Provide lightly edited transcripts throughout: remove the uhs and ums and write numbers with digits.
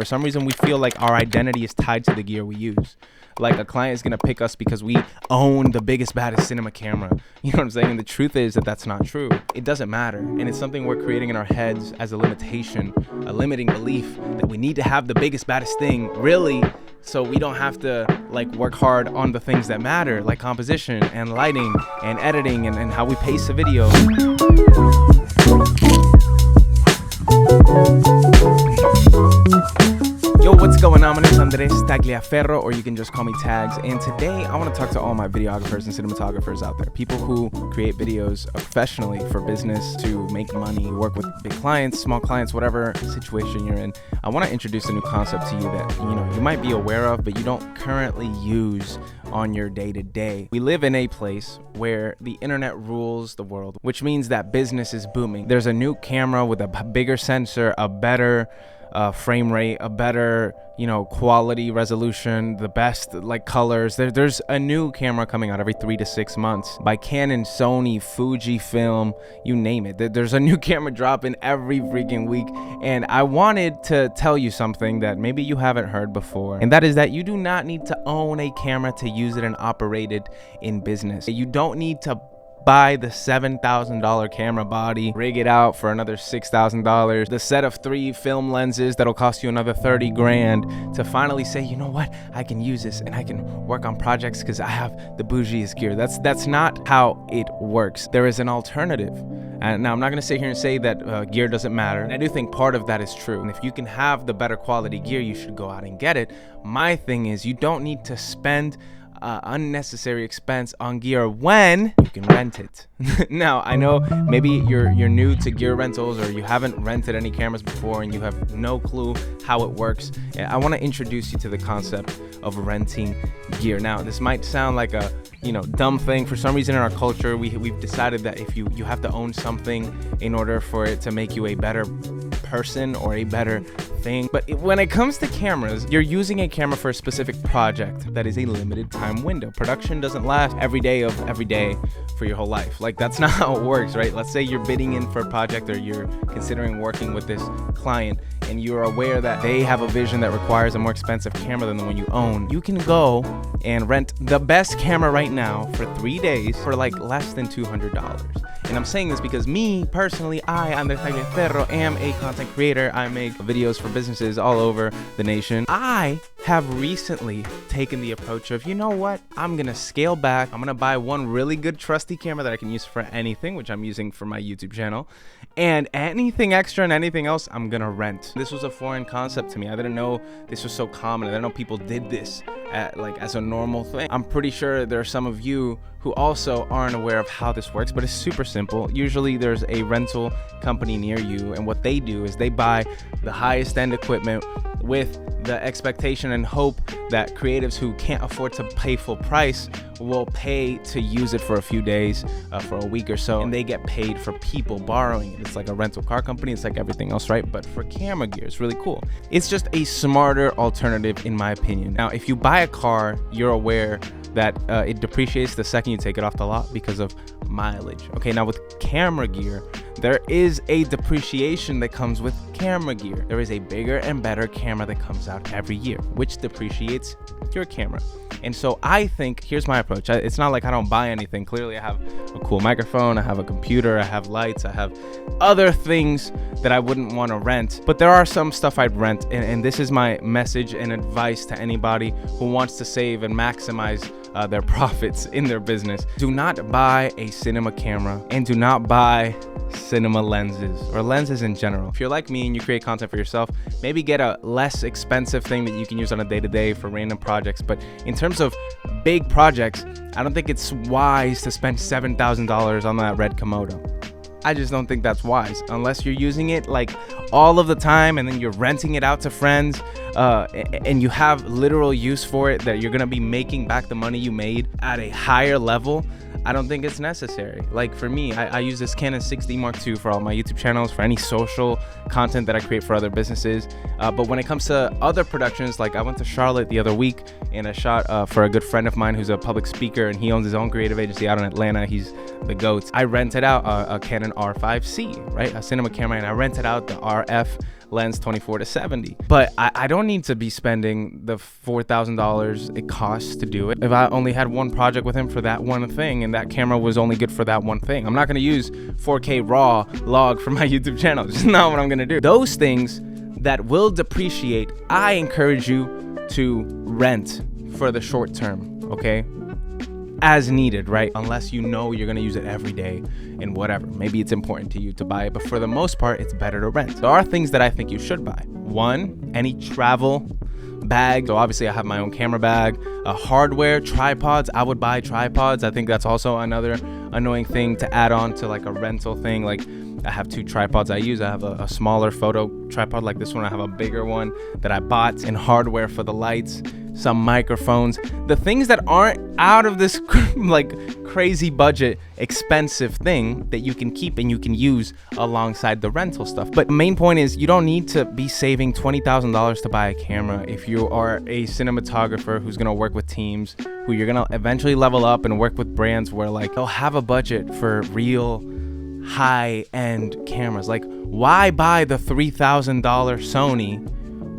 For some reason, we feel like our identity is tied to the gear we use. Like a client is going to pick us because we own the biggest, baddest cinema camera. You know what I'm saying? And the truth is that that's not true. It doesn't matter. And it's something we're creating in our heads as a limitation, a limiting belief that we need to have the biggest, baddest thing, really, so we don't have to like work hard on the things that matter, like composition and lighting and editing and how we pace a video. Yo, what's going on? My name is Andres Tagliaferro, or you can just call me Tags. And today I want to talk to all my videographers and cinematographers out there. People who create videos professionally for business to make money, work with big clients, small clients, whatever situation you're in. I want to introduce a new concept to you that you might be aware of, but you don't currently use on your day-to-day. We live in a place where the internet rules the world, which means that business is booming. There's a new camera with a bigger sensor, a better frame rate, a better quality resolution, the best like colors. There's a new camera coming out every 3 to 6 months by Canon, Sony, Fujifilm, you name it. There's a new camera dropping every freaking week, and I wanted to tell you something that maybe you haven't heard before, and that is that you do not need to own a camera to use it and operate it in business. You don't need to buy the $7,000 camera body, rig it out for another $6,000, the set of 3 film lenses that'll cost you another 30 grand to finally say, you know what, I can use this and I can work on projects because I have the bougiest gear. That's not how it works. There is an alternative. And now I'm not going to sit here and say that gear doesn't matter. And I do think part of that is true. And if you can have the better quality gear, you should go out and get it. My thing is, you don't need to spend unnecessary expense on gear when you can rent it. Now, I know maybe you're new to gear rentals, or you haven't rented any cameras before and you have no clue how it works. I want to introduce you to the concept of renting gear. Now, this might sound like a dumb thing. For some reason in our culture, we've decided that if you have to own something in order for it to make you a better person or a better thing. But when it comes to cameras, you're using a camera for a specific project that is a limited time window. Production doesn't last every day for your whole life. Like, that's not how it works, right? Let's say you're bidding in for a project, or you're considering working with this client, and you're aware that they have a vision that requires a more expensive camera than the one you own. You can go and rent the best camera right now for 3 days for like less than $200. And I'm saying this because me, personally, I, Andres Tagliaferro, am a content creator. I make videos for businesses all over the nation. I have recently taken the approach of, you know what? I'm going to scale back. I'm going to buy one really good trusty camera that I can use for anything, which I'm using for my YouTube channel. And anything extra and anything else, I'm going to rent. This was a foreign concept to me. I didn't know this was so common. I didn't know people did this as a normal thing. I'm pretty sure there are some of you who also aren't aware of how this works, but it's super simple. Usually there's a rental company near you, and what they do is they buy the highest end equipment with the expectation and hope that creatives who can't afford to pay full price will pay to use it for a few days, for a week or so, and they get paid for people borrowing it. It's like a rental car company. It's like everything else, right? But for camera gear, it's really cool. It's just a smarter alternative, in my opinion. Now, if you buy a car, you're aware that it depreciates the second you take it off the lot because of mileage. Okay, now with camera gear, there is a depreciation that comes with camera gear. There is a bigger and better camera that comes out every year, which depreciates your camera. And so I think, here's my approach. It's not like I don't buy anything. Clearly, I have a cool microphone, I have a computer, I have lights, I have other things that I wouldn't want to rent. But there are some stuff I'd rent, and this is my message and advice to anybody who wants to save and maximize their profits in their business. Do not buy a cinema camera, and do not buy cinema lenses, or lenses in general. If you're like me and you create content for yourself, maybe get a less expensive thing that you can use on a day-to-day for random projects. But in terms of big projects, I don't think it's wise to spend $7,000 on that red Komodo. I just don't think that's wise, unless you're using it like all of the time and then you're renting it out to friends, and you have literal use for it, that you're gonna be making back the money you made at a higher level. I don't think it's necessary. Like for me, I use this Canon 6D Mark II for all my YouTube channels, for any social content that I create for other businesses. But when it comes to other productions, like I went to Charlotte the other week and I shot for a good friend of mine who's a public speaker, and he owns his own creative agency out in Atlanta. He's the GOAT. I rented out a Canon R5C, right? A cinema camera, and I rented out the RF lens 24 to 70. But I don't need to be spending the $4,000 it costs to do it if I only had one project with him for that one thing, and that camera was only good for that one thing. I'm not going to use 4K raw log for my YouTube channel. It's just not what I'm going to do. Those things that will depreciate, I encourage you to rent for the short term, okay? As needed, right? Unless you know you're gonna use it every day and whatever. Maybe it's important to you to buy it, but for the most part, it's better to rent. There are things that I think you should buy. One, any travel bag. So obviously I have my own camera bag, hardware, tripods. I would buy tripods. I think that's also another annoying thing to add on to like a rental thing. Like I have 2 tripods I use. I have a smaller photo tripod like this one. I have a bigger one that I bought, and hardware for the lights, some microphones, the things that aren't out of this like crazy budget expensive thing that you can keep and you can use alongside the rental stuff. But the main point is you don't need to be saving $20,000 to buy a camera if you are a cinematographer who's gonna work with teams, who you're gonna eventually level up and work with brands where like they'll have a budget for real high-end cameras. Like, why buy the $3,000 Sony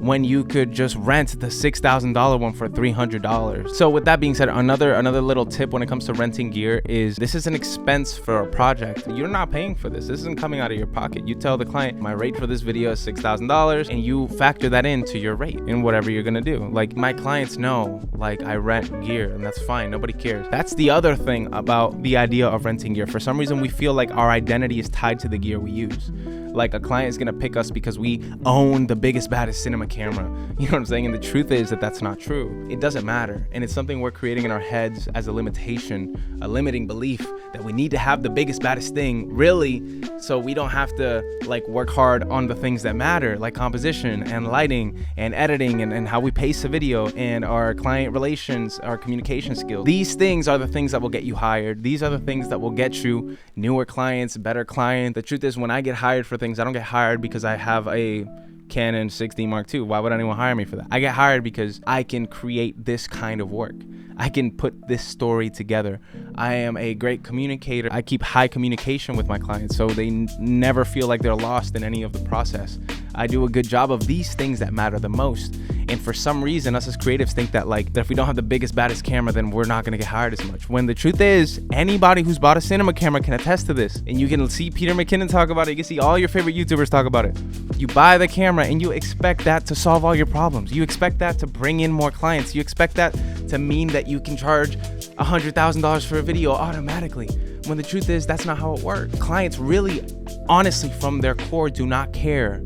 when you could just rent the $6,000 one for $300? So with that being said, another little tip when it comes to renting gear is this is an expense for a project. You're not paying for this. This isn't coming out of your pocket. You tell the client, my rate for this video is $6,000, and you factor that into your rate in whatever you're gonna do. Like, my clients know, like, I rent gear, and that's fine. Nobody cares. That's the other thing about the idea of renting gear. For some reason, we feel like our identity is tied to the gear we use. Like, a client is gonna pick us because we own the biggest, baddest cinema camera. You know what I'm saying? And the truth is that that's not true. It doesn't matter. And it's something we're creating in our heads as a limitation, a limiting belief that we need to have the biggest, baddest thing, really, so we don't have to like work hard on the things that matter, like composition and lighting and editing and how we pace a video and our client relations, our communication skills. These things are the things that will get you hired. These are the things that will get you newer clients, better client. The truth is, when I get hired for things, I don't get hired because I have a Canon 6D Mark II. Why would anyone hire me for that? I get hired because I can create this kind of work. I can put this story together. I am a great communicator. I keep high communication with my clients so they never feel like they're lost in any of the process. I do a good job of these things that matter the most. And for some reason, us as creatives think that like that if we don't have the biggest, baddest camera, then we're not gonna get hired as much. When the truth is, anybody who's bought a cinema camera can attest to this. And you can see Peter McKinnon talk about it. You can see all your favorite YouTubers talk about it. You buy the camera and you expect that to solve all your problems. You expect that to bring in more clients. You expect that to mean that you can charge $100,000 for a video automatically. When the truth is, that's not how it works. Clients really, honestly, from their core, do not care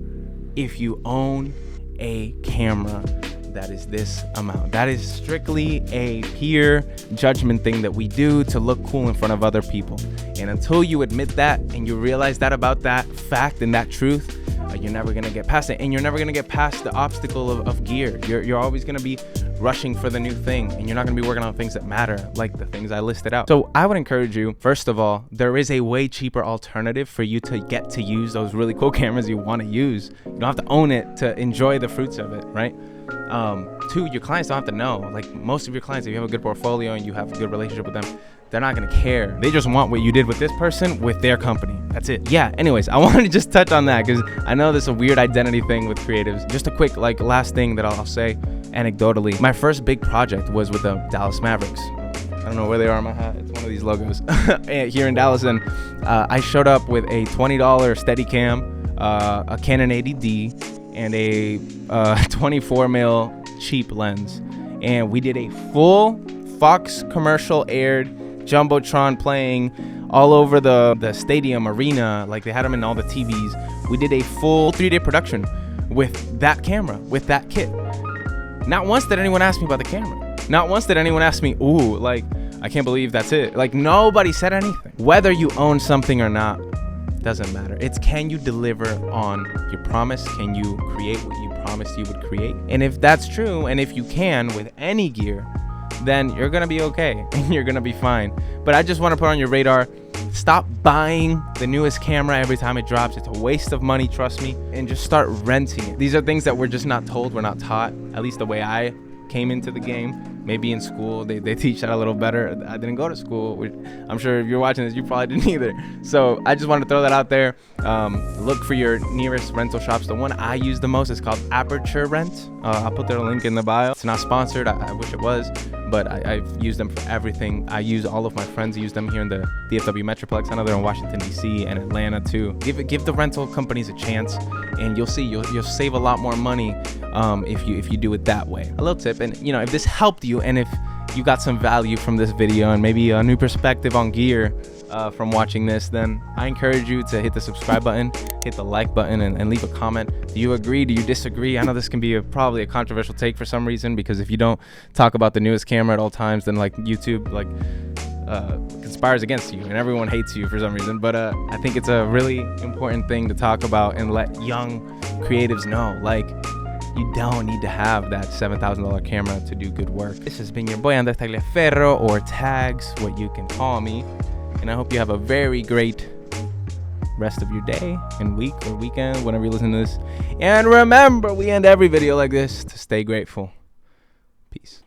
if you own a camera that is this amount. That is strictly a peer judgment thing that we do to look cool in front of other people. And until you admit that and you realize that about that fact and that truth, you're never gonna get past it. And you're never gonna get past the obstacle of gear. You're always gonna be rushing for the new thing, and you're not gonna be working on things that matter, like the things I listed out. So I would encourage you, first of all, there is a way cheaper alternative for you to get to use those really cool cameras you want to use. You don't have to own it to enjoy the fruits of it, right? 2, your clients don't have to know. Like, most of your clients, if you have a good portfolio and you have a good relationship with them, they're not gonna care. They just want what you did with this person with their company. That's it. Yeah, anyways, I wanted to just touch on that because I know there's a weird identity thing with creatives. Just a quick like last thing that I'll say anecdotally. My first big project was with the Dallas Mavericks. I don't know where they are on my hat. It's one of these logos here in Dallas. And I showed up with a $20 Steadicam, a Canon 80D, and a 24mm cheap lens. And we did a full Fox commercial aired Jumbotron playing all over the stadium arena. Like, they had them in all the TVs. We did a full 3-day production with that camera, with that kit. Not once did anyone ask me about the camera. Not once did anyone ask me, ooh, like, I can't believe that's it. Like, nobody said anything. Whether you own something or not doesn't matter. It's, can you deliver on your promise? Can you create what you promised you would create? And if that's true, and if you can with any gear, then you're gonna be okay and you're gonna be fine. But I just want to put on your radar, stop buying the newest camera every time it drops. It's a waste of money, trust me, and just start renting it. These are things that we're just not told, we're not taught, at least the way I came into the game. Maybe in school they teach that a little better. I didn't go to school, which I'm sure if you're watching this, you probably didn't either. So I just wanted to throw that out there. Look for your nearest rental shops. The one I use the most is called Aperture Rent. I'll put their link in the bio. It's not sponsored. I wish it was, but I've used them for everything. I use all of my friends use them here in the DFW Metroplex. I know they're in Washington D.C. and Atlanta too. Give the rental companies a chance, and you'll see you'll save a lot more money if you do it that way. A little tip, and if this helped you, and if you got some value from this video and maybe a new perspective on gear from watching this, then I encourage you to hit the subscribe button, hit the like button, and leave a comment. Do you agree? Do you disagree? I know this can be probably a controversial take for some reason, because if you don't talk about the newest camera at all times, then YouTube conspires against you and everyone hates you for some reason. But I think it's a really important thing to talk about and let young creatives know, you don't need to have that $7,000 camera to do good work. This has been your boy Andres Tagliaferro, or Tags, what you can call me. And I hope you have a very great rest of your day and week or weekend, whenever you listen to this. And remember, we end every video like this to stay grateful. Peace.